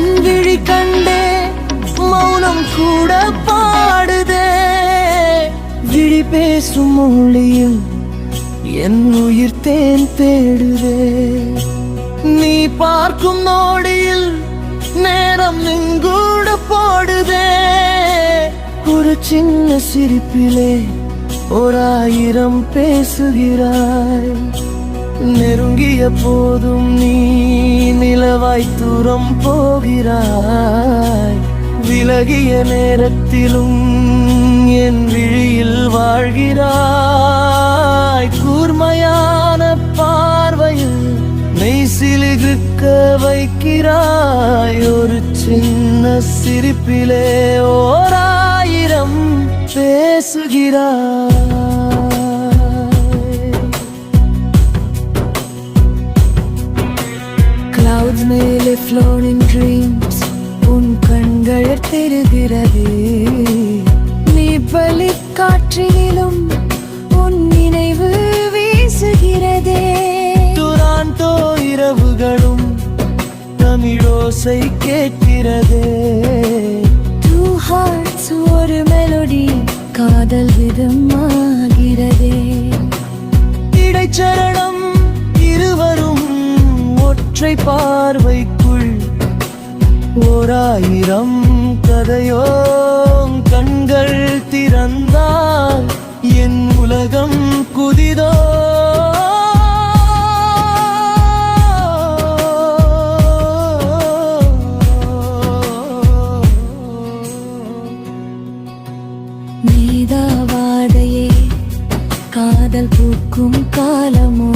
என் விழி கண்டே மௌனம் கூட பாடுதே. விழி பேசும் மொழியில் என் உயிர் தேன் தேடுதே. நீ பார்க்கும் நோடியில் நேரம் நிங்கூட போடுதே. ஒரு சின்ன சிரிப்பிலே 1000 பேசுகிறாய். நெருங்கிய போதும் நீ நிலவாய் தூரம் போகிறாய். விலகிய நேரத்திலும் என் விழியில் வாழ்கிறாய். கூர்மையான பார்வையில் மெய் சிலிர்க்க வைக்கிறாய். ஒரு சின்ன சிரிப்பிலே 1000 பேசுகிறாய். Clouds மேலே floating dreams உன் கண்கள் தெரிகிறது. நீ பலி காற்றிலும் உன் நினைவு வீசுகிறதே. டொராண்டோ இரவுகளும் தமிழோசை கேட்கிறதே. Two hearts ஒரு மெலோடி காதல் விதமாகிறதே. இடைச்சரணம் இருவரும் ஒற்றை பார்வைக்குள் 1000 கதையோ. கண்கள் திறந்தால் என் உலகம் குதிதோ. நீதாவாடையே காதல் பூக்கும் காலமோ.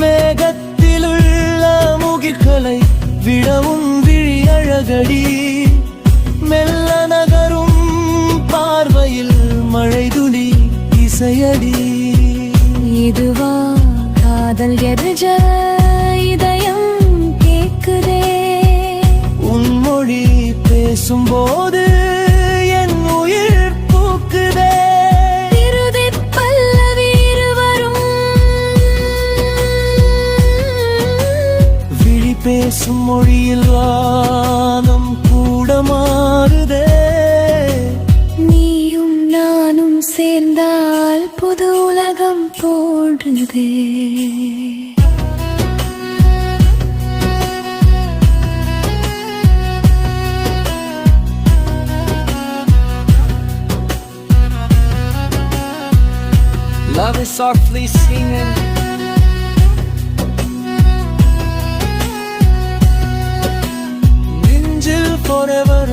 மேகத்திலுள்ள முகில்களை விடவும் விழி அழகடி. மெல்ல நகரும் பார்வையில் மழை துளி இசையடி. இதுவா காதல் எரிஞ்ச இதயம் கேக்குதே. உன் மொழி பேசும்போது என் உயிர் பூக்குதே. இறுதி பல்லவி இருவரும் விழி பேசும் மொழியில் வானம் கூட மாறுதே. நீயும் நானும் சேர்ந்தால் புது உலகம் போடுதே. Love is softly singing. Ninjil forever